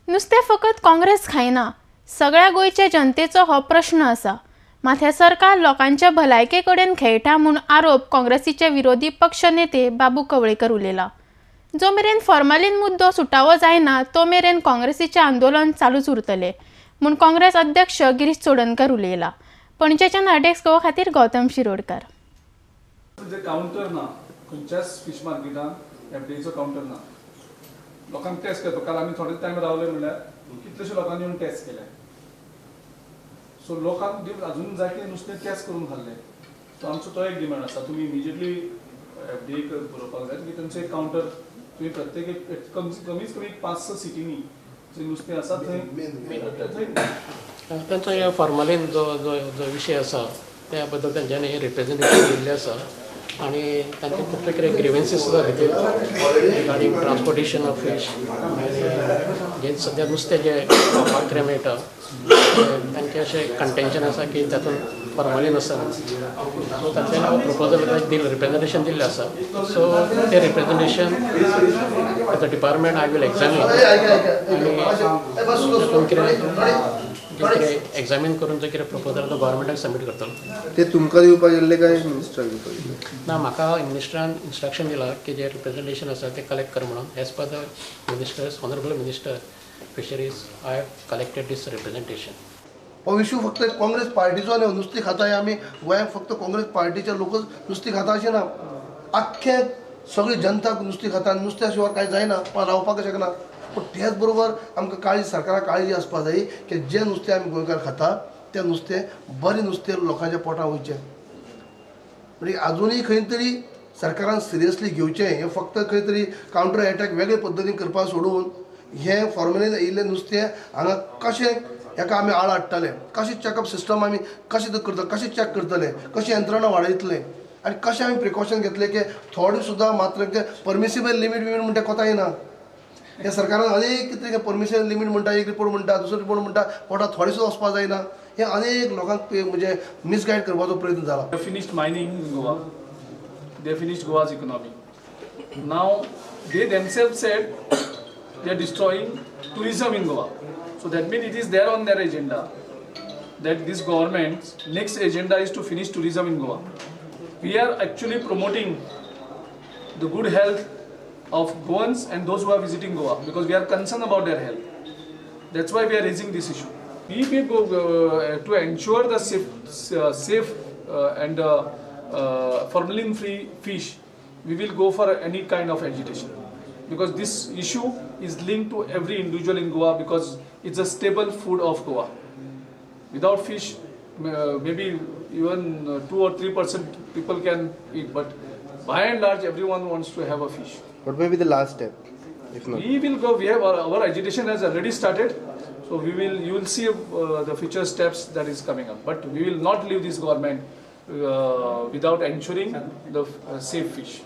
नुस्तें फकत काँग्रेस खायना, सगळ्या गोंयच्या जनतेचो हो प्रश्न आसा. मात हे सरकार लोकांच्या भलायके कडेन खेळटा म्हूण आरोप काँग्रेसीचे विरोधी पक्ष नेते बाबू कवळेकर उलयला. जो मेरेन फॉर्मालीन मुद्दो सुटावो जायना तो मेरेन काँग्रेसीचें आंदोलन चालूच उरतलें म्हूण काँग्रेस अध्यक्ष गिरीश चोडणकर उलयला. पणजेच्या नार्डेक्स गोवा खातीर गौतम शिरोडकर. काउंटर ना खंयच्याच फिश मार्केटान एफडीचो काउंटर ना. लोकांक टेस्ट करता. काल आमी थोडे टायम रावले म्हणल्यार कितलेशे लोकांनी येवन टेस्ट केले. सो लोकांक अजून जायते नुस्तें टेस्ट करून खाल्ले. सो आमचो तो एक डिमांड आसा. तुमी इमिजिएटली एफडीक बरोवपाक जाय की तेंचो एक काउंटर तुमी प्रत्येक कमीत कमी 5-6 सिटींनी जे नुस्तें आसा थंय त्यांचा या फॉर्मालीन जो जो जो विषय आसा त्या बद्दल त्यांच्यानी रिप्रेझेंटेशन दिल्लें आसा आणि तांचे खूब कितें ग्रीवेन्सीस आसा रिगार्डींग ट्रान्सपोर्टेशन ऑफ फीश जे सद्या नुस्तें जे कितें मेळटा तांचें अशें कंटेंशन आसा की तातूंत फॉर्मालीन आसा. सो तातूंत हांव प्रपोजल रिप्रेझेंटेशन दिल्लें आसा. सो तें representation as a department I will examine आनी तातूंत कितें एग्जामीन करून जो कितें प्रपोजल तो गव्हर्मेंटाक सबमीट करतलो. ते तुमकां दिवपाक गेल्ले काय मिनिस्टराक दिवपाक गेल्ले? ना, म्हाका मिनिस्टरान इंस्ट्रक्शन दिलां की जे रिप्रेझेंटेशन आसा ते कलेक्ट कर म्हणून. As per the ministers honourable minister fisheries I have collected these representation. हो इशू फक्त काँग्रेस पार्टीचो न्हू. नुस्तें खाताय आमी गोंयांत फक्त काँग्रेस पार्टीचे लोकच नुस्तें खाता अशें ना. आख्खे सगळी जनता नुस्तें खाता. नुस्त्या शिवाय कांय जायना. पण रावपाक शकना. पूण त्याच बरोबर आमकां काळजी सरकाराक काळजी आसपाक जाय की जें नुस्तें आमी गोंयकार खाता तें नुस्तें बरें नुस्तें लोकांच्या पोटांत वयचें. म्हणजे आजुनूय खंय तरी सरकारान सिरियसली घेवचें. हें फक्त खंय तरी कावंटर अटॅक वेगळे पद्दतीन करपाक सोडून हें फॉर्मेलीन येयल्लें नुस्तें हांगा कशें हेका आमी आळ हाडटले, कशें चॅकअप सिस्टम आमी कशें करता, कशें चॅक करतले, कशी यंत्रणा वाडयतले आनी कशें आमी प्रिकॉशन घेतले की थोडे सुद्दां मात्र परमिसिबल लिमीट म्हणटा कोता येना. हे सरकारान अनेक कितें परमिशन लिमीट म्हणटा, एक रिपोर्ट म्हणटा, दुसरो रिपोर्ट म्हणटा, पोटात थोडे सुद्दां वचपाक जायना. हे अनेक लोकांक म्हणजे मिसगायड करपाचो प्रयत्न जाला. They finished mining in Goa. They finished Goa's economy. Now they themselves said they are destroying tourism in Goa. So that means it is there on their agenda that this government's next agenda is to finish tourism in Goa. We are actually promoting the good health of Goans and those who are visiting Goa because we are concerned about their health. That's why we are raising this issue. We will go to ensure the safe and formalin-free fish. We will go for any kind of agitation because this issue is linked to every individual in Goa because it's a staple food of Goa. Without fish, maybe even 2 or 3% people can eat, but by and large, everyone wants to have a fish. What may be the last step? If not, We will go. We have our agitation has already started, so you will see the future steps that is coming up. But we will not leave this government without ensuring the safe fish.